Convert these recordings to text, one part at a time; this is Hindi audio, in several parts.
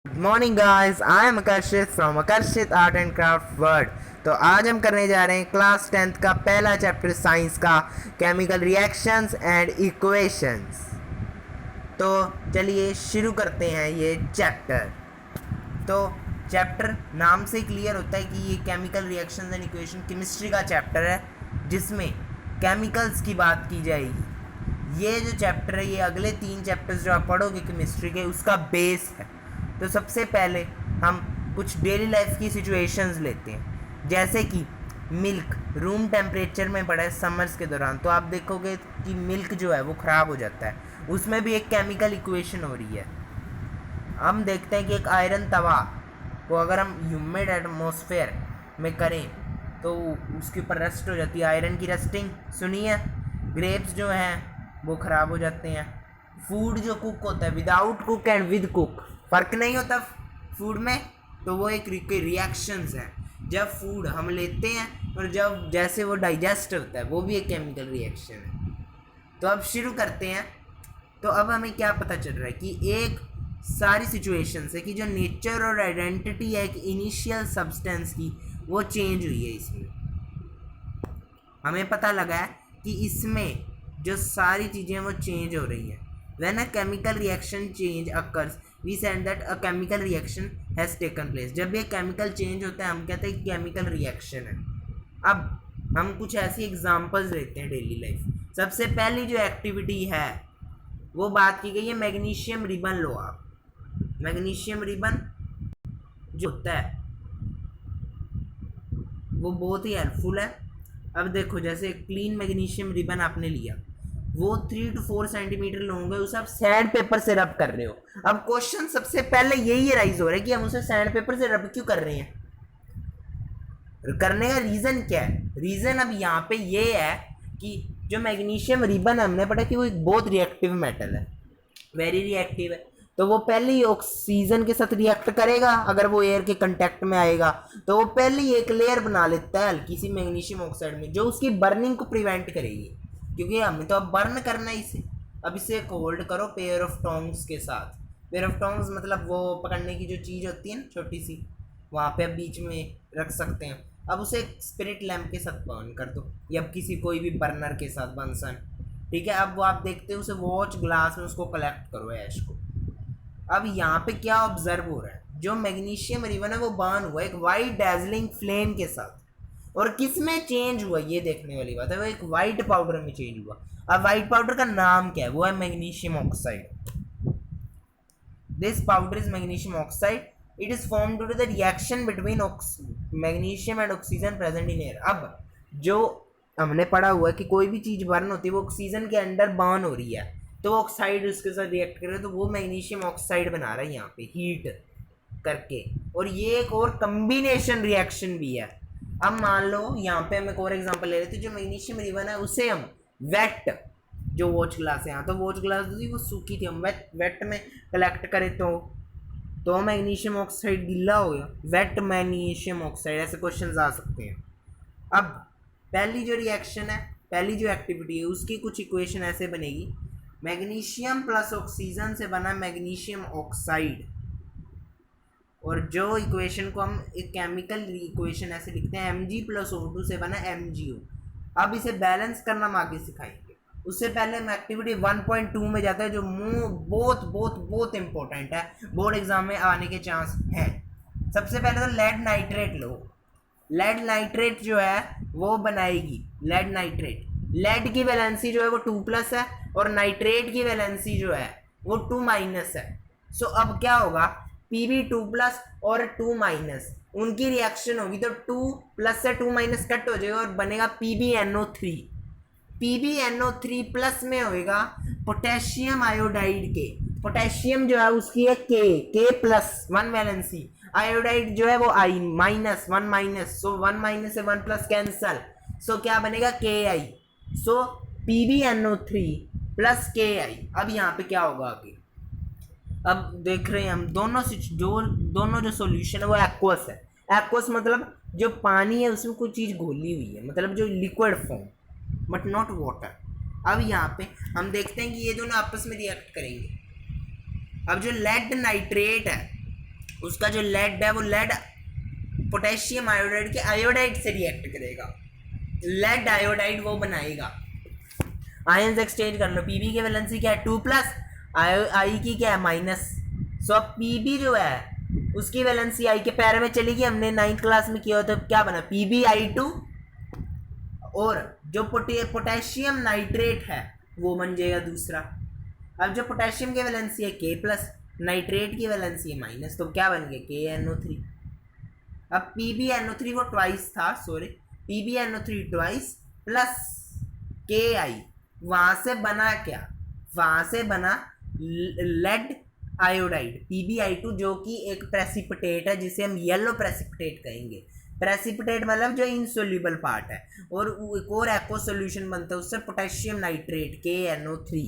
Good morning guys, I am आकर्षित फ्रॉम आकर्षित आर्ट एंड क्राफ्ट वर्ल्ड। तो आज हम करने जा रहे हैं क्लास 10th का पहला चैप्टर साइंस का, केमिकल रिएक्शंस एंड इक्वेशंस। तो चलिए शुरू करते हैं ये चैप्टर। तो चैप्टर नाम से क्लियर होता है कि ये chemical reactions and equation chemistry का चैप्टर है, जिसमें केमिकल्स की बात की जाएगी। ये जो चैप्टर है, ये अगले 3 चैप्टर्स जो आप पढ़ोगे केमिस्ट्री के, उसका बेस है। तो सबसे पहले हम कुछ डेली लाइफ की सिचुएशंस लेते हैं, जैसे कि मिल्क रूम टेम्परेचर में पड़ा है समर्स के दौरान, तो आप देखोगे कि मिल्क जो है वो ख़राब हो जाता है। उसमें भी एक केमिकल इक्वेशन हो रही है। हम देखते हैं कि एक आयरन तवा को अगर हम ह्यूमिड एटमॉस्फेयर में करें तो उसके ऊपर रस्ट हो जाती है, आयरन की रस्टिंग सुनी है। ग्रेप्स जो हैं वो ख़राब हो जाते हैं। फूड जो कुक होता है, without cook and with cook फ़र्क नहीं होता फूड में, तो वो एक रिएक्शंस है। जब फूड हम लेते हैं और जब जैसे वो डाइजेस्ट होता है, वो भी एक केमिकल रिएक्शन है। तो अब शुरू करते हैं। तो अब हमें क्या पता चल रहा है कि एक सारी सिचुएशंस है कि जो नेचर और आइडेंटिटी है एक इनिशियल सब्सटेंस की, वो चेंज हुई है। इसमें हमें पता लगा है कि इसमें जो सारी चीज़ें वो चेंज हो रही हैं। When a chemical reaction change occurs, we said that a chemical reaction has taken place. जब भी एक केमिकल चेंज होता है हम कहते हैं केमिकल रिएक्शन है। अब हम कुछ ऐसी एग्जांपल्स लेते हैं डेली लाइफ। सबसे पहली जो एक्टिविटी है वो बात की गई है मैग्नीशियम रिबन लो आप। मैग्नीशियम रिबन जो होता है वो बहुत ही हेल्पफुल है। अब देखो, जैसे क्लीन मैग्नीशियम रिबन आपने लिया, वो 3 to 4 सेंटीमीटर लॉन्ग है, उसे आप सैंड पेपर से रब कर रहे हो। अब क्वेश्चन सबसे पहले यही राइज हो रहा है कि हम उसे सैंड पेपर से रब क्यों कर रहे हैं, करने का रीज़न क्या है। रीज़न अब यहाँ पे ये है कि जो मैग्नीशियम रिबन हमने पढ़ा कि वो एक बहुत रिएक्टिव मेटल है, वेरी रिएक्टिव है। तो वो पहले ही ऑक्सीजन के साथ रिएक्ट करेगा। अगर वो एयर के कांटेक्ट में आएगा तो वो पहले ही एक लेयर बना लेता है हल्की सी मैग्नीशियम ऑक्साइड में, जो उसकी बर्निंग को प्रिवेंट करेगी, क्योंकि हमें तो अब बर्न करना है इसे। अब इसे होल्ड करो पेयर ऑफ टोंग्स के साथ। पेयर ऑफ टोंग्स मतलब वो पकड़ने की जो चीज़ होती है ना छोटी सी, वहाँ पे आप बीच में रख सकते हैं। अब उसे स्पिरिट लैम्प के साथ बर्न कर दो, या किसी कोई भी बर्नर के साथ बंसन, ठीक है। अब वो आप देखते हो उसे वॉच ग्लास में उसको कलेक्ट करो ऐश को। अब यहाँ पे क्या ऑब्जर्व हो रहा है, जो मैग्नीशियम रिबन है वो बर्न हुआ एक वाइट डैजलिंग फ्लेम के साथ, और किस में चेंज हुआ ये देखने वाली बात है, वो एक वाइट पाउडर में चेंज हुआ। अब वाइट पाउडर का नाम क्या है, वो है magnesium oxide. This powder is magnesium oxide. It is form due to the reaction between magnesium and oxygen present in air. अब जो हमने पढ़ा हुआ है कि कोई भी चीज़ बर्न होती है वो ऑक्सीजन के अंदर बर्न हो रही है, तो वो ऑक्साइड उसके साथ रिएक्ट कर रहे हैं, तो वो मैग्नीशियम ऑक्साइड बना रहा है यहाँ पे हीट करके। और ये एक और कम्बिनेशन रिएक्शन भी है। अब मान लो यहाँ पे हम एक और एग्जांपल ले लेते हैं, जो मैग्नीशियम रिबन है उसे हम वेट, जो वॉच ग्लास है, यहाँ तो वॉच ग्लास थी वो सूखी थी, हम वेट में कलेक्ट करें तो मैग्नीशियम ऑक्साइड गीला हो गया, वेट मैग्नीशियम ऑक्साइड, ऐसे क्वेश्चन आ सकते हैं। अब पहली जो रिएक्शन है, पहली जो एक्टिविटी है, उसकी कुछ इक्वेशन ऐसे बनेगी। मैग्नीशियम प्लस ऑक्सीजन से बना मैग्नीशियम ऑक्साइड, और जो इक्वेशन को हम एक केमिकल इक्वेशन ऐसे लिखते हैं, Mg+O2 से बना MgO। अब इसे बैलेंस करना हम आगे सिखाएंगे। उससे पहले हम एक्टिविटी 1.2 में जाते हैं, जो बहुत बहुत बहुत इंपॉर्टेंट है, बोर्ड एग्जाम में आने के चांस हैं। सबसे पहले तो लेड नाइट्रेट लो। लेड नाइट्रेट जो है वो बनाएगी लेड नाइट्रेट। लेड की वैलेंसी जो है वो 2+ है, और नाइट्रेट की वैलेंसी जो है वो 2- है। सो अब क्या होगा, Pb2+ और 2- उनकी रिएक्शन होगी, तो 2+ से 2- कट हो जाएगा और बनेगा PbNO3। PbNO3+ में होएगा पोटेशियम आयोडाइड के। पोटेशियम जो है उसकी है K+, 1 वैलेंसी। आयोडाइड जो है वो I-1-, सो 1- से 1+ कैंसल, सो क्या बनेगा Ki। सो PbNO3 + Ki। अब यहाँ पे क्या होगा आगे, अब देख रहे हैं हम दोनों जो सॉल्यूशन है वो एक्वस है। एक्वस मतलब जो पानी है उसमें कोई चीज़ घोली हुई है, मतलब जो liquid form, but not water. अब यहाँ पे हम देखते हैं कि ये दोनों आपस में रिएक्ट करेंगे। अब जो लेड नाइट्रेट है उसका जो लेड है वो लेड पोटेशियम आयोडाइड के आयोडाइड से रिएक्ट करेगा, लेड आयोडाइड वो बनाएगा। आयंस एक्सचेंज कर लो, पीबी की वैलेंसी क्या है 2 प्लस, आई की क्या है माइनस। सो अब पीबी जो है उसकी वैलेंसी आई के पैर में चलेगी, हमने 9th क्लास में किया तो क्या बना पीबी आई2, और जो पोटेशियम नाइट्रेट है वो बन जाएगा दूसरा। अब जो पोटेशियम की वैलेंसी है के प्लस, नाइट्रेट की वैलेंसी है माइनस, तो क्या बन गया KNO3। अब PbNO3 वो ट्वाइस था, sorry PbNO3 twice plus KI, वहां से बना क्या, वहां से बना लेड आयोडाइड PbI2, जो कि एक प्रेसिपिटेट है जिसे हम येलो प्रेसिपिटेट कहेंगे। प्रेसिपिटेट मतलब जो इनसोल्यूबल पार्ट है, और एक और एक्वा सोल्यूशन बनता है उससे पोटेशियम नाइट्रेट KNO3,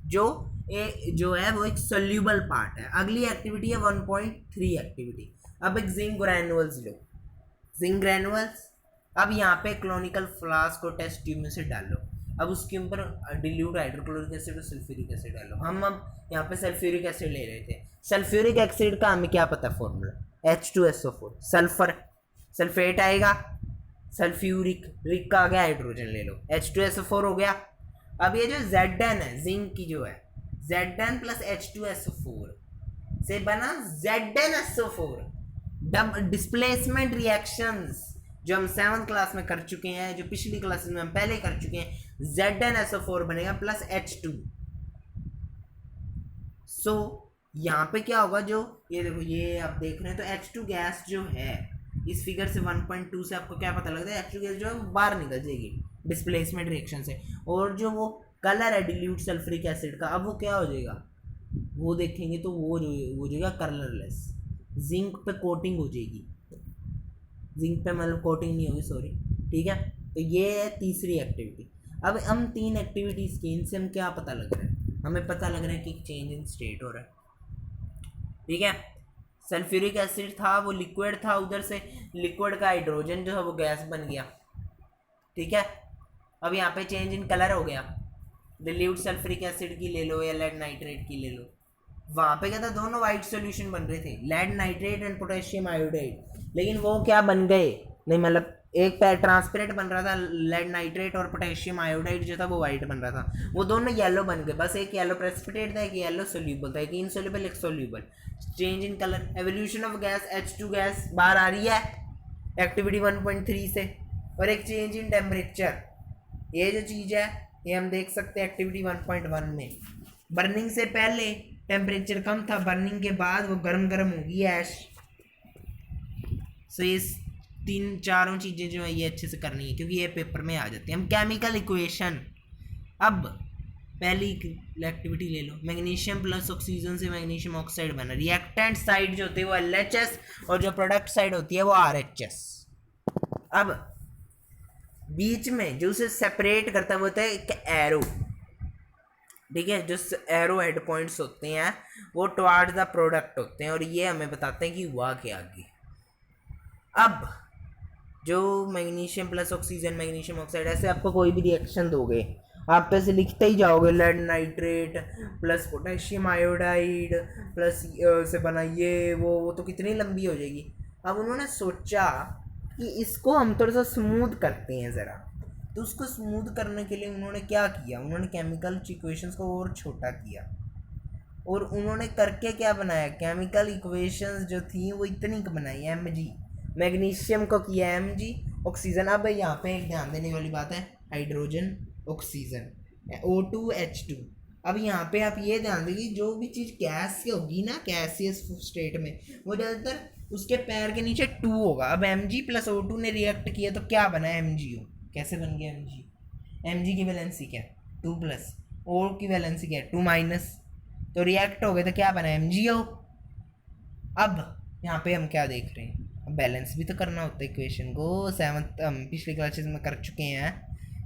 जो है वो एक सोल्यूबल पार्ट है। अगली एक्टिविटी है 1.3 एक्टिविटी। अब एक जिंक ग्रैनुअल्स लो, जिंक ग्रैनुअल्स। अब यहाँ पे क्लोनिकल फ्लास्क को टेस्ट ट्यूब में से डालो, अब उसके ऊपर डिल्यूट हाइड्रोक्लोरिक एसिड और सल्फ्यूरिक एसिड डालो। हम अब यहाँ पे सल्फ्यूरिक एसिड ले रहे थे, सल्फ्यूरिक एसिड का हमें क्या पता फॉर्मूला H2SO4, सल्फर सल्फेट आएगा, सल्फ्यूरिक रिक का आ गया हाइड्रोजन ले लो, H2SO4 हो गया। अब ये जो Zn है जिंक की जो है Zn प्लस H2SO4 से बना ZnSO4। डब डिस्प्लेसमेंट रिएक्शंस जो हम 7th क्लास में कर चुके हैं, जो पिछली क्लासेस में हम पहले कर चुके हैं, ZnSO4 बनेगा प्लस H2। सो यहाँ पे क्या होगा, जो ये देखो ये आप देख रहे हैं, तो H2 गैस जो है इस फिगर से 1.2 से आपको क्या पता लगता है, H2 गैस जो है बाहर निकल जाएगी डिस्प्लेसमेंट रिएक्शन से, और जो वो कलर है डिल्यूट सल्फ्यूरिक एसिड का, अब वो क्या हो जाएगा, वो देखेंगे तो वो हो जाएगा कलरलेस, जिंक पे कोटिंग हो जाएगी, जिंक पे मतलब कोटिंग नहीं होगी, सॉरी, ठीक है। तो ये है तीसरी एक्टिविटी। अब हम 3 एक्टिविटीज की, इनसे हम क्या पता लग रहा है, हमें पता लग रहा है कि चेंज इन स्टेट हो रहा है, ठीक है। सल्फ्यूरिक एसिड था वो लिक्विड था, उधर से लिक्विड का हाइड्रोजन जो है वो गैस बन गया, ठीक है। अब यहाँ पे चेंज इन कलर हो गया, डिल्यूट सल्फ्यूरिक एसिड की ले लो या लेड नाइट्रेट की ले लो, वहाँ पे क्या था दोनों वाइट सॉल्यूशन बन रहे थे, lead nitrate and potassium iodide, लेकिन वो क्या बन गए नहीं, मतलब एक ट्रांसपेरेंट बन रहा था लेड नाइट्रेट और पोटेशियम आयोडाइड जो था वो वाइट बन रहा था, वो दोनों येलो बन गए, बस एक येलो प्रेसिपिटेट था, एक येलो सोल्यूबल था, एक इनसोल्यूबल एक soluble. Change in colour, evolution of gas, H2 gas बाहर आ रही है एक्टिविटी 1.3 से, और एक चेंज इन टेम्परेचर, ये जो चीज़ है ये हम देख सकते हैं एक्टिविटी 1.1 में। बर्निंग से पहले टेम्परेचर कम था, बर्निंग के बाद वो गर्म गर्म होगी ऐश। सो ये 3-4 चीज़ें जो है ये अच्छे से करनी है क्योंकि ये पेपर में आ जाती है। हम केमिकल इक्वेशन, अब पहली एक्टिविटी ले लो, मैग्नीशियम प्लस ऑक्सीजन से मैग्नीशियम ऑक्साइड बना, रिएक्टेंट साइड जो होती है वो LHS और जो प्रोडक्ट साइड होती है वो RHS। अब बीच में जो उसे सेपरेट करता है वो होता है एक एरो, ठीक है, जो एरो हेड पॉइंट्स होते हैं वो टुवर्ड्स द प्रोडक्ट होते हैं, और ये हमें बताते हैं कि हुआ क्या आगे। अब जो magnesium plus oxygen magnesium oxide, ऐसे आपको कोई भी रिएक्शन दोगे आप ऐसे लिखते ही जाओगे, lead nitrate plus potassium iodide plus से बना ये वो तो कितनी लंबी हो जाएगी। अब उन्होंने सोचा कि इसको हम थोड़ा सा स्मूथ करते हैं ज़रा, तो उसको स्मूथ करने के लिए उन्होंने क्या किया, उन्होंने केमिकल इक्वेशंस को और छोटा किया, और उन्होंने करके क्या बनाया, केमिकल इक्वेशंस जो थी वो इतनी बनाई Mg, मैग्नीशियम को किया Mg, ऑक्सीजन। अब यहाँ पे एक ध्यान देने वाली बात है, हाइड्रोजन ऑक्सीजन O2H2। अब यहाँ पे आप ये ध्यान देंगे जो भी चीज़ गैस की होगी ना, गैसियस स्टेट में, वो ज़्यादातर उसके पैर के नीचे 2 होगा। अब Mg प्लस O2 ने रिएक्ट किया तो क्या बना MgO, कैसे बन गया Mg की वैलेंसी क्या 2 प्लस, O की वैलेंसी क्या 2 माइनस, तो रिएक्ट हो गए तो क्या बना MgO। अब यहाँ पे हम क्या देख रहे हैं, बैलेंस भी तो करना होता है इक्वेशन को, 7th हम पिछले क्लासेस में कर चुके हैं।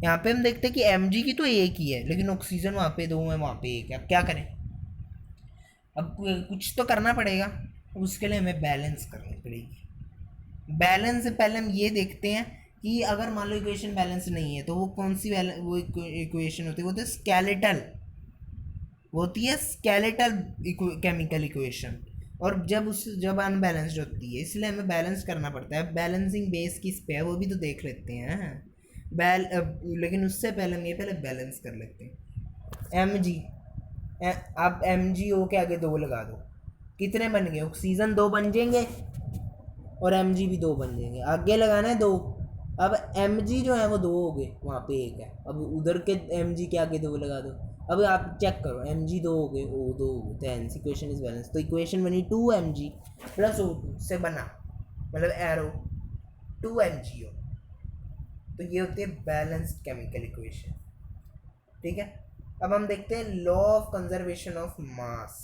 यहाँ पे हम देखते हैं कि Mg की तो एक ही है लेकिन ऑक्सीजन वहाँ पे 2 है, वहाँ पे 1 है। अब क्या करें, अब कुछ तो करना पड़ेगा, उसके लिए हमें बैलेंस करनी पड़ेगी। बैलेंस से पहले हम ये देखते हैं कि अगर मान लो इक्वेशन बैलेंस नहीं है तो वो कौन सी वो इक्वेशन होती है, वो होती है स्केलेटल, वो होती है स्केलेटल केमिकल इक्वेशन। और जब अनबैलेंस्ड होती है, इसलिए हमें बैलेंस करना पड़ता है। बैलेंसिंग बेस किस पे है वो भी तो देख लेते हैं। लेकिन उससे पहले हम ये पहले बैलेंस कर लेते हैं। एम जी, आप एम जी ओ के आगे 2 लगा दो, कितने बन गए? ऑक्सीजन 2 बन जाएंगे और एम जी भी 2 बन जाएंगे। आगे लगाना है 2। अब एम जी जो है वो 2 हो गए, वहाँ पे 1 है। अब उधर के एम जी के आगे 2 लगा दो। अब आप चेक करो, एम जी 2 हो गए, ओ 2 हो गए, तो इक्वेशन इज बैलेंस। तो इक्वेशन बनी 2 एम जी प्लस O2 से बना, मतलब एरो 2 एम जी ओ। तो ये होती है बैलेंस्ड केमिकल इक्वेशन। ठीक है, अब हम देखते हैं law of conservation of mass.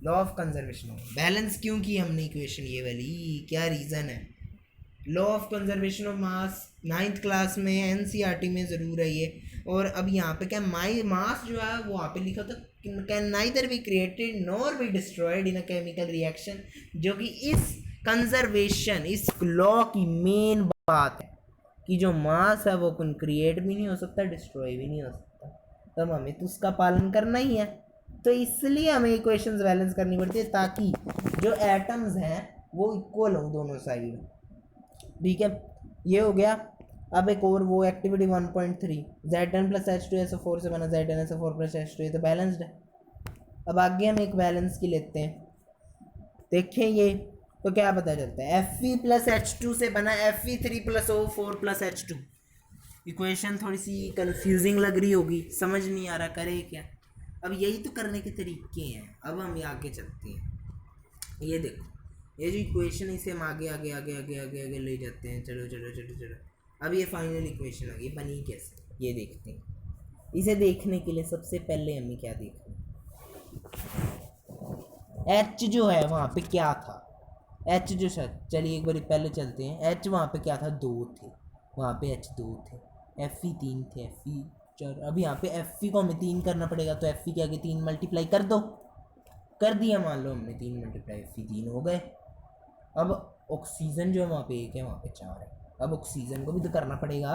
Law of conservation of balance क्यों की हमने इक्वेशन ये वाली, क्या रीज़न है? Law of conservation of mass 9th class में एनसीईआरटी में ज़रूर है ये। और अब यहाँ पे क्या मास जो है वो वहाँ पे लिखा था, can neither be created nor be destroyed in a chemical reaction, जो कि इस कंजर्वेशन, इस लॉ की मेन बात है कि जो मास है वो क्रिएट भी नहीं हो सकता, डिस्ट्रॉय भी नहीं हो सकता। तब हमें तो उसका पालन करना ही है। तो इसलिए हमें इक्वेशंस बैलेंस करनी पड़ती है ताकि जो एटम्स हैं वो इक्वल हो दोनों साइड। ठीक है, ये हो गया। अब एक और वो एक्टिविटी 1.3, Zn प्लस H2SO4 से बना ZnSO4 प्लस H2, ये तो बैलेंस्ड है। अब आगे हम एक बैलेंस की लेते हैं, देखें ये तो क्या पता चलता है। Fe प्लस H2 से बना Fe3 plus O4 plus H2। Equation थोड़ी सी कंफ्यूजिंग लग रही होगी, समझ नहीं आ रहा करे क्या। अब यही तो करने के तरीके हैं। अब हम आगे चलते हैं, ये देखो, ये जो इक्वेशन इसे हम आगे आगे आगे आगे आगे आगे ले जाते हैं। चलो चलो चलो चलो, अब ये फाइनल इक्वेशन आ गई, बनी कैसे ये देखते हैं। इसे देखने के लिए सबसे पहले हमें क्या देखना, एच जो है वहाँ पे क्या था। एच जो चलिए एक बार पहले चलते हैं। एच वहाँ पे क्या था, 2 थे, वहाँ पे एच 2 थे। एफ ई 3 थे, एफ ई 4। अब यहाँ पे एफ ई को हमें 3 करना पड़ेगा, तो एफ ई के आगे 3 मल्टीप्लाई कर दो। कर दिया, मान लो हमने 3 मल्टीप्लाई, एफ ई 3 हो गए। अब ऑक्सीजन जो है वहाँ पे 1 है, वहाँ पे 4 है। अब ऑक्सीजन को भी तो करना पड़ेगा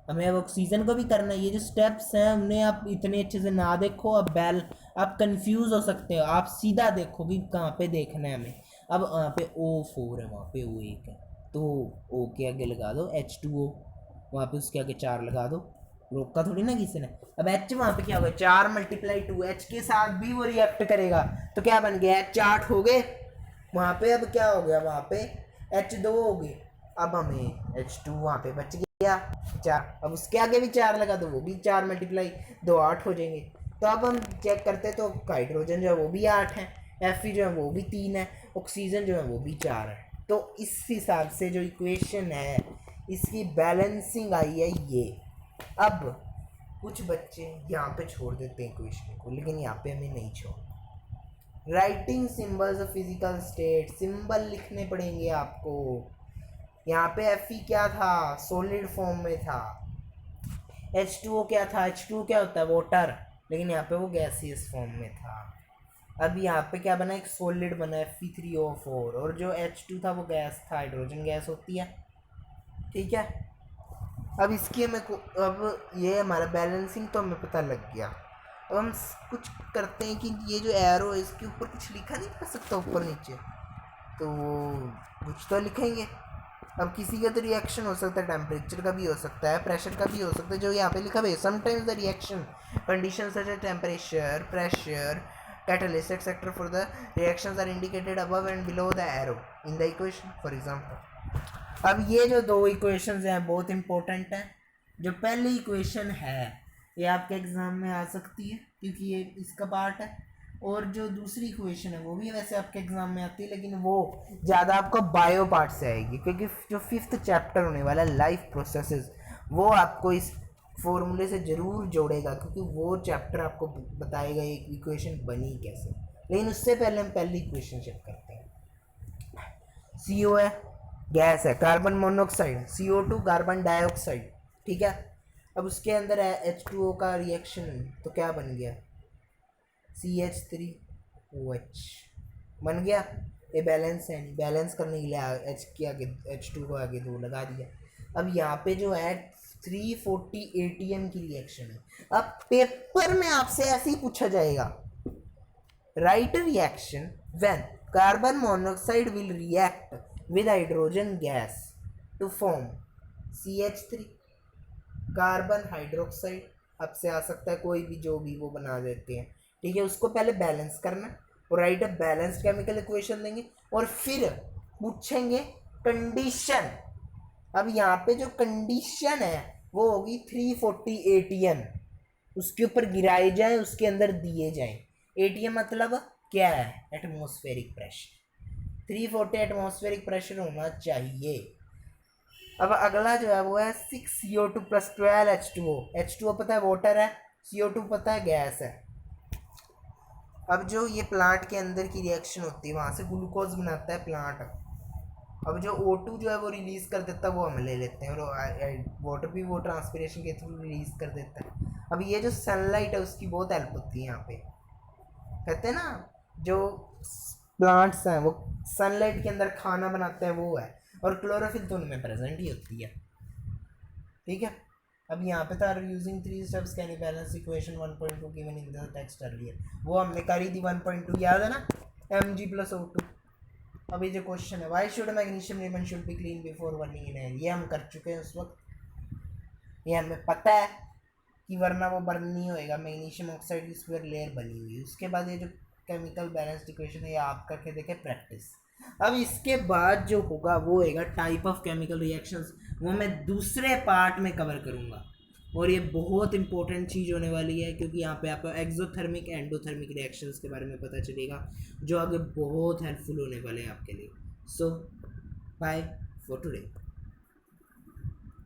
हमें। अब ऑक्सीजन को भी करना है। ये जो स्टेप्स हैं उन्हें आप इतने अच्छे से ना देखो, अब आप कंफ्यूज हो सकते हो। आप सीधा देखो कि कहाँ पे देखना है हमें। अब वहाँ पे O4 है, वहाँ पे O1 है, तो O के आगे लगा दो H2O, वहाँ पे उसके आगे 4 लगा दो, रोका थोड़ी ना किसी ने। अब H वहाँ पे क्या होगा, 4 मल्टीप्लाई 2, H के साथ भी वो रिएक्ट करेगा, तो क्या बन गया, H 8 हो गए वहाँ पे। अब क्या हो गया, वहाँ पे H2 हो गए। अब हमें H2 वहाँ पे बच गया 4। अब उसके आगे भी 4 लगा दो, वो भी 4 मल्टीप्लाई 2 8 हो जाएंगे। तो अब हम चेक करते तो हाइड्रोजन जो है वो भी 8 है, Fe जो है वो भी 3 है, ऑक्सीजन जो है वो भी 4 है। तो इस हिसाब से जो इक्वेशन है इसकी बैलेंसिंग आई है ये। अब कुछ बच्चे यहाँ पे छोड़ देते हैं इक्वेशन को, लेकिन यहाँ पे हमें नहीं छोड़। Writing symbols of physical state, symbol लिखने पड़ेंगे आपको। यहाँ पे Fe क्या था, सॉलिड फॉर्म में था। H2O क्या था, H2O क्या होता है, वाटर, लेकिन यहाँ पे वो गैसियस फॉर्म में था। अब यहाँ पे क्या बना, एक सॉलिड बना Fe3O4, और जो H2 था वो गैस था, हाइड्रोजन गैस होती है। ठीक है, अब इसकी हमें अब ये हमारा बैलेंसिंग तो हमें पता लग गया। अब हम कुछ करते हैं कि ये जो एरो है इसके ऊपर कुछ लिखा नहीं कर सकता ऊपर नीचे, तो कुछ तो लिखेंगे। अब किसी का तो रिएक्शन हो सकता है, टेम्परेचर का भी हो सकता है, प्रेशर का भी हो सकता है, जो यहाँ पे लिखा हुआ है sometimes the reaction condition such as temperature, pressure, catalyst etc for the reactions are indicated above and below the arrow in the equation for example। अब ये जो 2 इक्वेशंस हैं बहुत इंपॉर्टेंट हैं। जो पहली इक्वेशन है ये आपके एग्जाम में आ सकती है क्योंकि ये इसका पार्ट है, और जो दूसरी इक्वेशन है वो भी वैसे आपके एग्जाम में आती है, लेकिन वो ज़्यादा आपको बायो पार्ट से आएगी, क्योंकि जो 5th चैप्टर होने वाला है लाइफ प्रोसेसेस, वो आपको इस फॉर्मूले से ज़रूर जोड़ेगा, क्योंकि वो चैप्टर आपको बताएगा एक इक्वेशन बनी कैसे। लेकिन उससे पहले हम पहली इक्वेशन चेक करते हैं। CO है, गैस है, carbon monoxide, CO2 carbon dioxide. ठीक है, अब उसके अंदर है H2O का रिएक्शन, तो क्या बन गया, CH3OH बन गया। ये बैलेंस है, बैलेंस करने के लिए H के आगे H2 को आगे 2 लगा दिया। अब यहाँ पे जो है 340 ATM की रिएक्शन है। अब पेपर में आपसे ऐसे ही पूछा जाएगा, Write a reaction when carbon monoxide will react with hydrogen gas to form CH3 carbon hydroxide. अब से आ सकता है कोई भी, जो भी वो बना देते हैं, ठीक है। उसको पहले बैलेंस करना और right a balanced chemical equation देंगे और फिर पूछेंगे कंडीशन। अब यहाँ पे जो कंडीशन है वो होगी 340 ATM, उसके ऊपर गिराए जाए, उसके अंदर दिए जाए। ATM मतलब क्या है? Atmospheric pressure. 340 एटमॉस्फेरिक प्रेशर होना चाहिए। अब अगला जो है वो है 6CO2 प्लस 12 H2O। H2O पता है वाटर है, CO2 पता है गैस है। अब जो ये प्लांट के अंदर की रिएक्शन होती है, वहाँ से ग्लूकोज बनाता है प्लांट। अब जो O2 जो है वो रिलीज कर देता है, वो हम ले लेते हैं, और वाटर भी वो ट्रांसपिरेशन के थ्रू रिलीज कर देता है। अब ये जो सनलाइट है उसकी बहुत हेल्प होती है यहाँ पे। कहते हैं ना जो प्लांट्स हैं वो सनलाइट के अंदर खाना बनाते हैं, वो है, और क्लोरोफिल तो उनमें प्रेजेंट ही होती है, ठीक है। अब यहाँ पे था using 3 steps can balance equation 1.2 given in the text earlier, वो हमने करी थी 1.2, याद है ना, Mg + O2। अभी जो क्वेश्चन है why should magnesium ribbon should be clean before burning in air, ये हम कर चुके हैं उस वक्त, ये हमें पता है कि वरना वो बर्न नहीं होएगा। मैग्नीशियम ऑक्साइड की स्क्वायर लेयर बनी हुई है। उसके बाद ये जो केमिकल बैलेंस्ड इक्वेशन है ये आप करके देखें प्रैक्टिस। अब इसके बाद जो होगा वो होगा टाइप ऑफ केमिकल रिएक्शंस, वो मैं दूसरे पार्ट में कवर करूँगा, और ये बहुत इंपॉर्टेंट चीज़ होने वाली है, क्योंकि यहाँ पे आपको एक्सोथर्मिक एंडोथर्मिक रिएक्शंस के बारे में पता चलेगा, जो आगे बहुत हेल्पफुल होने वाले हैं आपके लिए। सो बाय फॉर टुडे।